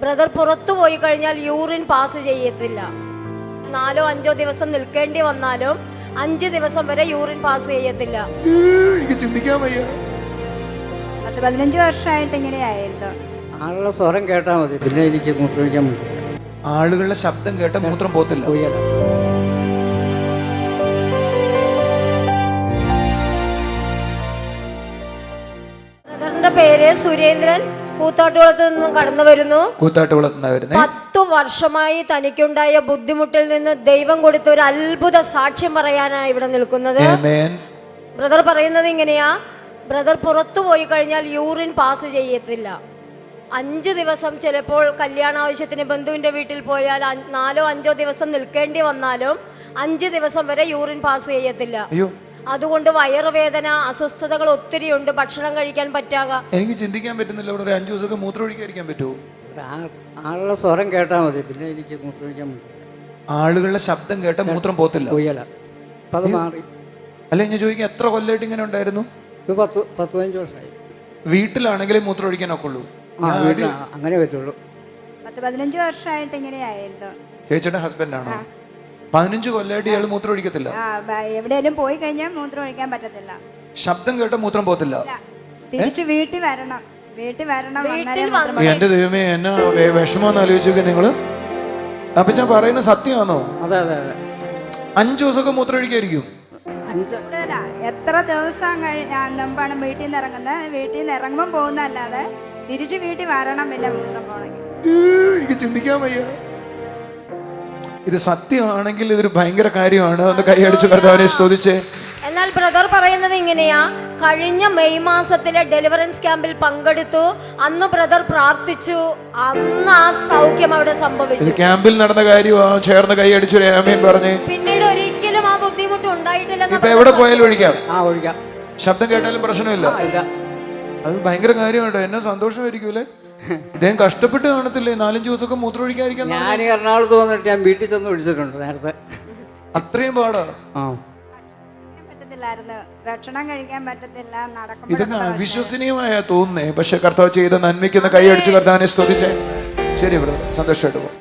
Brother പുറത്തു പോയി കഴിഞ്ഞാൽ യൂറിൻ പാസ് ചെയ്യത്തില്ല. 4-5 ദിവസം നിൽക്കേണ്ടി വന്നാലും 5 ദിവസം വരെ യൂറിൻ പാസ് ചെയ്യത്തില്ല. എനിക്ക് ചിന്തിക്കാൻ വയ്യ. 15 വർഷമായിട്ട് ഇങ്ങനെയായിരുന്നു. ആളുടെ സ്വരം കേട്ടാൽ മതി, പിന്നെ എനിക്ക് മൂത്രമൊഴിക്കാൻ പറ്റില്ല. ആളുകളുടെ ശബ്ദം കേട്ട മൂത്രം പോത്തില്ല. ബ്രദറിന്റെ പേര് സുരേന്ദ്രൻ. കൂത്താട്ടുകുളത്ത് നിന്നും കടന്നു വരുന്നു. 10 വർഷമായി തനിക്കുണ്ടായ ബുദ്ധിമുട്ടിൽ നിന്ന് ദൈവം കൊടുത്ത ഒരു അത്ഭുത സാക്ഷ്യം പറയാനാണ് ഇവിടെ നിൽക്കുന്നത്. ബ്രദർ പറയുന്നത് ഇങ്ങനെയാ, ബ്രദർ പുറത്തു പോയി കഴിഞ്ഞാൽ യൂറിൻ പാസ് ചെയ്യത്തില്ല. 5 ദിവസം, ചിലപ്പോൾ കല്യാണ ആവശ്യത്തിന് ബന്ധുവിന്റെ വീട്ടിൽ പോയാൽ 4-5 ദിവസം നിൽക്കേണ്ടി വന്നാലും 5 ദിവസം വരെ യൂറിൻ പാസ് ചെയ്യത്തില്ല. അതുകൊണ്ട് വയറുവേദന, അസ്വസ്ഥതകൾ ഒത്തിരി ഉണ്ട്. ഭക്ഷണം കഴിക്കാൻ പറ്റാതെ എനിക്ക് ചിന്തിക്കാൻ പറ്റുന്നില്ല. ഇവിടെ 5 ദിവസമൊക്കെ മൂത്രം ഒഴിക്കാതിരിക്കാൻ പറ്റുമോ? ആളുടെ സ്വരം കേട്ടാൽ മതി, പിന്നെ എനിക്ക് മൂത്രമൊഴിക്കാൻ പറ്റില്ല. ആളുകളുടെ ശബ്ദം കേട്ട മൂത്രം പോത്തില്ല. അപ്പം അത് മാറി. അല്ല, ഞാൻ ചോദിക്കാം, എത്ര കൊല്ലമായിട്ട് ഇങ്ങനെ ഉണ്ടായിരുന്നു? 10-15 വർഷമായി. വീട്ടിലാണെങ്കിലും മൂത്രം ഒഴിക്കാനൊക്കെ ഉള്ളൂ? അങ്ങനെ പറ്റുള്ളൂ. 15 വർഷമായിട്ട് ഇങ്ങനെയായിരുന്നു. ചേച്ചിയുടെ ഹസ്ബൻഡ് ആണോ? 15 കൊല്ലമായിട്ട് ഇയാൾ മൂത്രം ഒഴിക്കത്തില്ല. എവിടെയെങ്കിലും പോയി കഴിഞ്ഞാൽ മൂത്രം ഒഴിക്കാൻ പറ്റത്തില്ല. ശബ്ദം കേട്ട മൂത്രം പോത്തില്ല. തിരിച്ചു വീട്ടിൽ വരണം. എന്റെ ദൈവമേ, എന്നാ വിഷമോന്ന് ആലോചിച്ചൊക്കെ നിങ്ങള്. അപ്പൊ ഞാൻ പറയുന്ന സത്യമാണോ? അതെ അതെ അതെ. 5 ദിവസമൊക്കെ മൂത്രം ഒഴിക്കായിരിക്കും. എത്ര ദിവസം മുമ്പാണ് വീട്ടിൽ നിന്ന് ഇറങ്ങുന്നത്. വീട്ടിൽ നിന്ന് ഇറങ്ങുമ്പോൾ പോകുന്നല്ലാതെ തിരിച്ചു വീട്ടിൽ വരണം. പിന്നെ മൂത്രം പോണെങ്കിൽ എനിക്ക് ചിന്തിക്കാൻ വയ്യ. ഇത് സത്യമാണെങ്കിൽ ഇതൊരു ഭയങ്കര കാര്യമാണ്. ഒന്ന് കൈയടിച്ച് കർത്താവിനെ സ്തുതിച്ചേ. എന്നാൽ ബ്രദർ പറയുന്നത് ഇങ്ങനെയാ, കഴിഞ്ഞ മെയ് മാസത്തിലെ ഡെലിവറൻസ് ക്യാമ്പിൽ പങ്കെടുത്തു. അന്ന് ബ്രദർ പ്രാർത്ഥിച്ചു. അന്ന് ആ സൗഖ്യം അവിടെ സംഭവിച്ചു. ക്യാമ്പിൽ നടന്ന കാര്യമാണ്. ചേർന്ന് കൈയടിച്ചു ആമേൻ പറഞ്ഞേ. പിന്നീട് ഒരിക്കലും ആ ബുദ്ധിമുട്ട് ഉണ്ടായിട്ടില്ല. ഇപ്പൊ എവിടെ പോയാലും ഒഴിക്കാം. ഒഴിക്കാം. ശബ്ദം കേട്ടാലും പ്രശ്നമില്ല. അത് ഭയങ്കര കാര്യമാണ്. എന്നെ സന്തോഷമായിരിക്കൂലേ? ഇദ്ദേഹം കഷ്ടപ്പെട്ട് കാണത്തില്ലേ 4-5 ദിവസമൊക്കെ മൂത്രം ഒഴിക്കാതിരിക്കാൻ? ഞാൻ എറണാകുളത്ത് വന്നിട്ട് ഞാൻ വീട്ടിൽ ചെന്ന് ഒഴിച്ചിട്ടുണ്ട് നേരത്തെ. അത്രയും പാടാ? പറ്റത്തില്ലായിരുന്നു. ഭക്ഷണം കഴിക്കാൻ പറ്റത്തില്ല. ഇതൊക്കെ അവിശ്വസനീയമായ തോന്നുന്നേ. പക്ഷെ കർത്താവ് ചെയ്ത നന്മയ്ക്കൊന്ന് കൈയടിച്ച് കർത്താവിനെ സ്തുതിച്ചേ. ശരി ബ്രദർ, സന്തോഷമായിട്ട് പോകും.